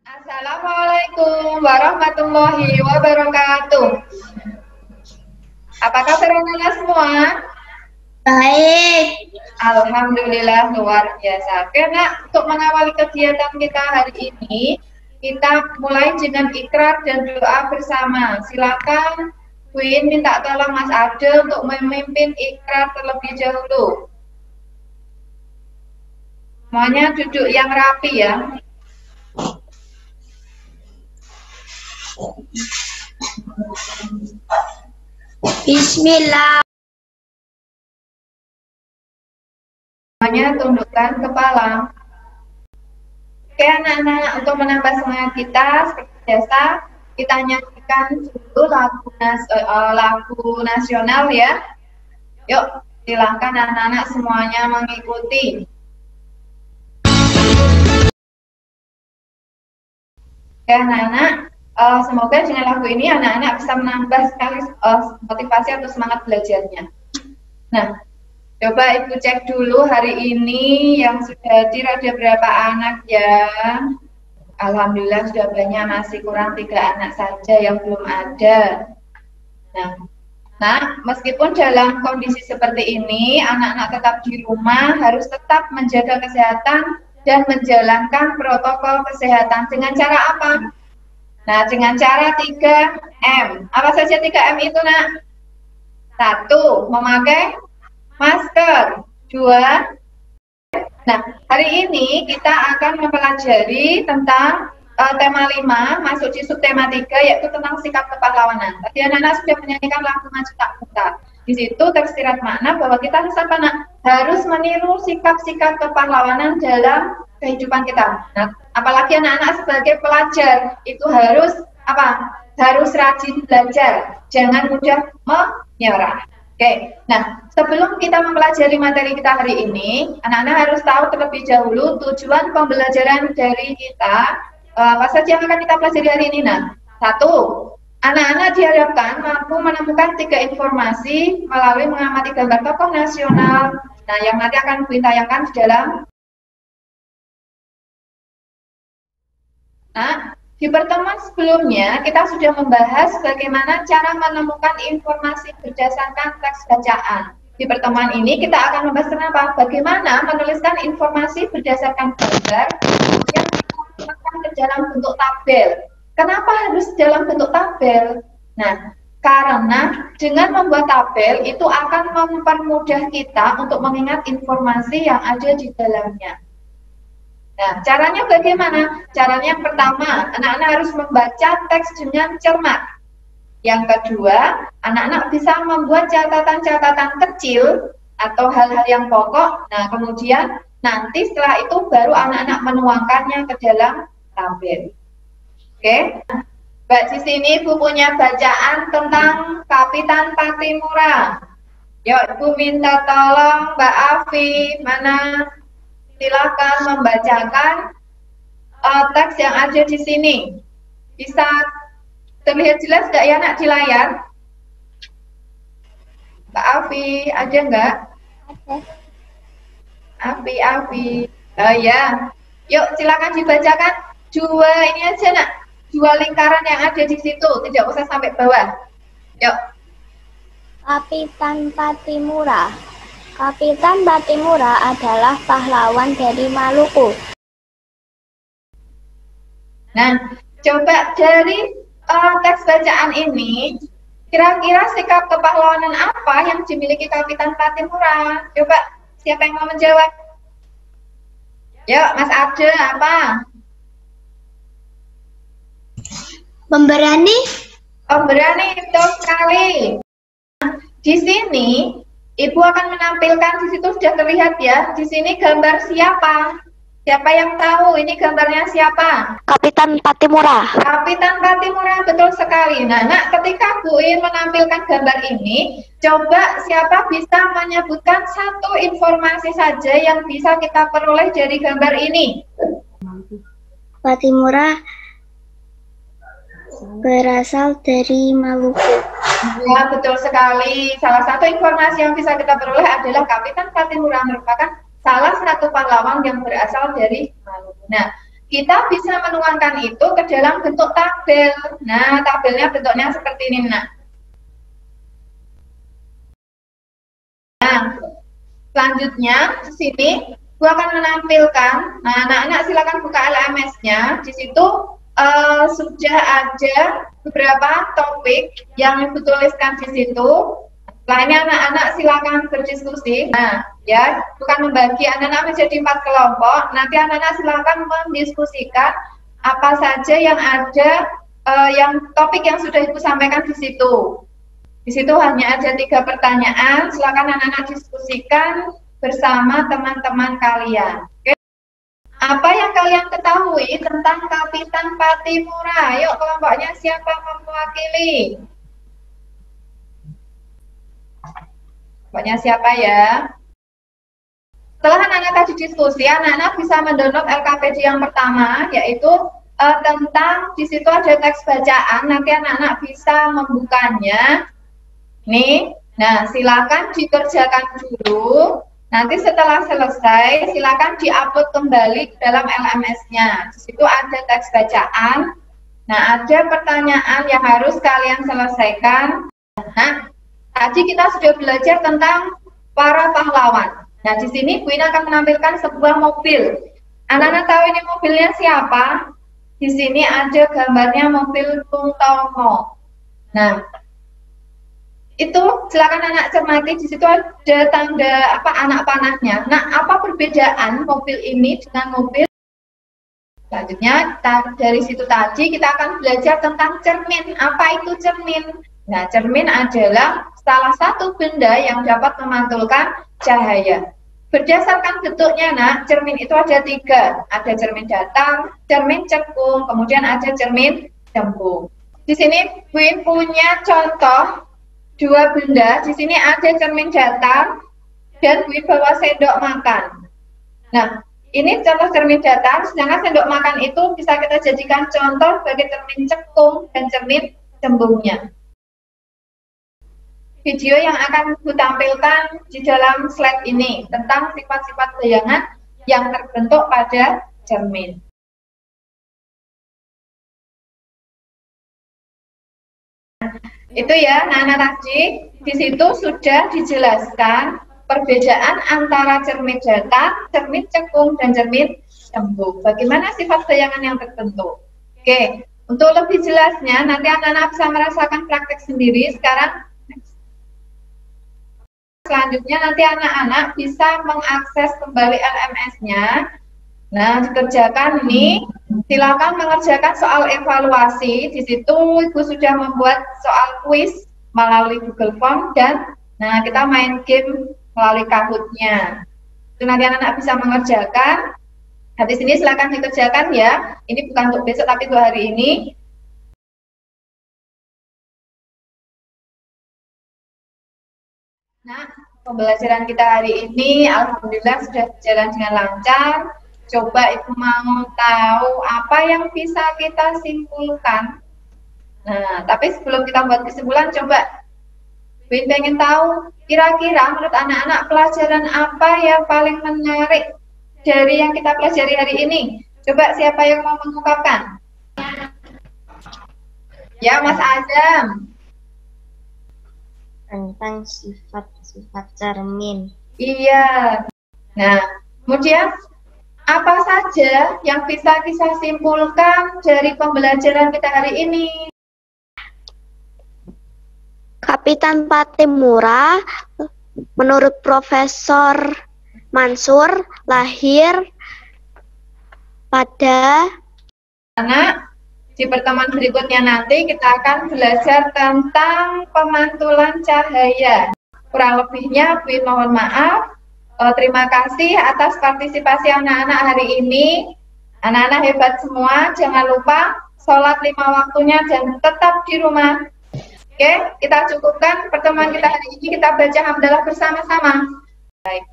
Assalamualaikum warahmatullahi wabarakatuh. Apa kabar anak-anak semua? Baik. Alhamdulillah luar biasa. Karena untuk mengawali kegiatan kita hari ini, kita mulai dengan ikrar dan doa bersama. Silakan Queen minta tolong Mas Ade untuk memimpin ikrar terlebih dahulu. Semuanya duduk yang rapi ya. Bismillah. Semuanya tundukkan kepala. Oke anak-anak, untuk menambah semangat kita seperti biasa, kita nyanyikan dulu lagu nasional ya. Yuk, silahkan anak-anak semuanya mengikuti. Oke anak-anak, semoga dengan lagu ini anak-anak bisa menambah sekali motivasi atau semangat belajarnya. Nah, coba Ibu cek dulu hari ini yang sudah hadir ada berapa anak ya. Alhamdulillah sudah banyak, masih kurang 3 anak saja yang belum ada. Nah, meskipun dalam kondisi seperti ini, anak-anak tetap di rumah harus tetap menjaga kesehatan dan menjalankan protokol kesehatan. Dengan cara apa? Nah, dengan cara 3M. Apa saja 3M itu, nak? 1, memakai masker. 2, nah, hari ini kita akan mempelajari tentang tema 5, masuk di subtema 3, yaitu tentang sikap kepahlawanan. Tadi anak-anak sudah menyanyikan lagu Maju Tak Buta. Di situ tersirat makna bahwa kita harus apa, nak? Harus meniru sikap-sikap kepahlawanan dalam kehidupan kita. Nah, apalagi anak-anak sebagai pelajar, itu harus apa? Harus rajin belajar, jangan mudah menyerah. Oke, nah sebelum kita mempelajari materi kita hari ini, anak-anak harus tahu terlebih dahulu tujuan pembelajaran dari kita. Apa saja yang akan kita pelajari hari ini? Nah, 1, anak-anak diharapkan mampu menemukan 3 informasi melalui mengamati gambar tokoh nasional. Nah, yang nanti akan ditayangkan di dalam. Nah, di pertemuan sebelumnya kita sudah membahas bagaimana cara menemukan informasi berdasarkan teks bacaan. Di pertemuan ini kita akan membahas tentang bagaimana menuliskan informasi berdasarkan gambar yang dimasukkan ke dalam bentuk tabel. Kenapa harus dalam bentuk tabel? Nah, karena dengan membuat tabel itu akan mempermudah kita untuk mengingat informasi yang ada di dalamnya. Nah, caranya bagaimana? Caranya yang pertama, anak-anak harus membaca teks dengan cermat. Yang kedua, anak-anak bisa membuat catatan-catatan kecil atau hal-hal yang pokok. Nah, kemudian nanti setelah itu baru anak-anak menuangkannya ke dalam tabel. Oke? Mbak, di sini Ibu punya bacaan tentang Kapitan Patimura. Yuk, Ibu minta tolong Mbak Afi, mana? Silakan membacakan teks yang ada di sini. Bisa terlihat jelas nggak ya, nak, di layar? Mbak Afi, ada nggak? Ada. Afi. Oh ya. Yuk, silakan dibacakan. 2 ini aja, nak. 2 lingkaran yang ada di situ, tidak usah sampai bawah. Yuk. Kapitan Patimura. Kapitan Patimura adalah pahlawan dari Maluku. Nah, coba dari teks bacaan ini, kira-kira sikap kepahlawanan apa yang dimiliki Kapitan Patimura? Coba, siapa yang mau menjawab? Yuk, Mas Ade, apa? Pemberani. Pemberani, betul sekali. Di sini, Ibu akan menampilkan, di situ sudah terlihat ya, di sini gambar siapa? Siapa yang tahu ini gambarnya siapa? Kapitan Patimura. Kapitan Patimura, betul sekali. Nah, nak, ketika Bu In menampilkan gambar ini, coba siapa bisa menyebutkan 1 informasi saja yang bisa kita peroleh dari gambar ini? Patimura berasal dari Maluku. Ya, betul sekali. Salah satu informasi yang bisa kita peroleh adalah Kapitan Patimura merupakan salah satu pahlawan yang berasal dari Maluku. Nah, kita bisa menuangkan itu ke dalam bentuk tabel. Nah, tabelnya bentuknya seperti ini, Nak. Nah, selanjutnya di sini gua akan menampilkan. Nah, anak-anak silakan buka LMS-nya. Di situ sudah ada beberapa topik yang Ibu tuliskan di situ. Lainnya anak-anak silakan berdiskusi. Nah, ya, bukan membagi anak-anak menjadi 4 kelompok. Nanti anak-anak silakan mendiskusikan apa saja yang ada, yang topik yang sudah Ibu sampaikan di situ. Di situ hanya ada 3 pertanyaan. Silakan anak-anak diskusikan bersama teman-teman kalian. Oke? Apa yang kalian ketahui tentang Kapitan Patimura? Yuk, kelompoknya siapa mewakili? Kelompoknya siapa ya? Setelah anak-anak tadi diskusi, anak-anak bisa mendownload LKPD yang pertama, yaitu tentang di situ ada teks bacaan. Nanti anak-anak bisa membukanya. Nih, nah silakan dikerjakan dulu. Nanti setelah selesai, silakan diupload kembali dalam LMS-nya. Di situ ada teks bacaan. Nah, ada pertanyaan yang harus kalian selesaikan. Nah, tadi kita sudah belajar tentang para pahlawan. Nah, di sini Bu Ina akan menampilkan sebuah mobil. Anak-anak tahu ini mobilnya siapa? Di sini ada gambarnya mobil Bung Tomo. Nah, itu silakan anak cermati. Di situ ada tanda anak panahnya. Nah, apa perbedaan mobil ini dengan mobil? Selanjutnya, dari situ tadi kita akan belajar tentang cermin. Apa itu cermin? Nah, cermin adalah salah satu benda yang dapat memantulkan cahaya. Berdasarkan bentuknya, Nak, cermin itu ada 3. Ada cermin datar, cermin cekung, kemudian ada cermin cembung. Di sini Bu In punya contoh 2 benda. Di sini ada cermin datar dan Bu In bawa sendok makan. Nah, ini contoh cermin datar, sedangkan sendok makan itu bisa kita jadikan contoh sebagai cermin cekung dan cermin cembungnya. Video yang akan Ibu tampilkan di dalam slide ini tentang sifat-sifat bayangan yang terbentuk pada cermin. Itu ya, anak-anak tadi di situ sudah dijelaskan perbedaan antara cermin datar, cermin cekung, dan cermin cembung. Bagaimana sifat bayangan yang terbentuk? Oke, untuk lebih jelasnya nanti anak-anak bisa merasakan praktek sendiri. Selanjutnya nanti anak-anak bisa mengakses kembali LMS-nya. Nah, dikerjakan ini, silakan mengerjakan soal evaluasi. Di situ Ibu sudah membuat soal kuis melalui Google Form dan nah kita main game melalui Kahoot-nya. Itu nanti anak-anak bisa mengerjakan. Habis ini silakan dikerjakan ya. Ini bukan untuk besok tapi untuk hari ini. Nah, pembelajaran kita hari ini alhamdulillah sudah berjalan dengan lancar. Coba Ibu mau tahu apa yang bisa kita simpulkan. Nah, tapi sebelum kita buat kesimpulan, coba Bu In pengen tahu kira-kira menurut anak-anak pelajaran apa yang paling menarik dari yang kita pelajari hari ini. Coba siapa yang mau mengungkapkan? Ya, Mas Adam. Tentang sifat-sifat cermin. Iya. Nah, kemudian apa saja yang bisa kita simpulkan dari pembelajaran kita hari ini? Kapitan Patimura menurut Profesor Mansur lahir pada anak. Di pertemuan berikutnya nanti kita akan belajar tentang pemantulan cahaya. Kurang lebihnya Bu In mohon maaf. Terima kasih atas partisipasi anak-anak hari ini. Anak-anak hebat semua. Jangan lupa sholat 5 waktunya dan tetap di rumah. Oke, kita cukupkan pertemuan kita hari ini. Kita baca hamdalah bersama-sama. Baik.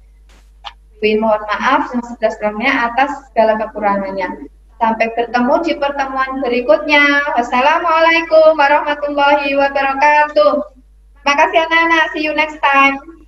Bu In mohon maaf yang sebesar-besarnya atas segala kekurangannya. Sampai bertemu di pertemuan berikutnya. Wassalamualaikum warahmatullahi wabarakatuh. Terima kasih anak-anak. See you next time.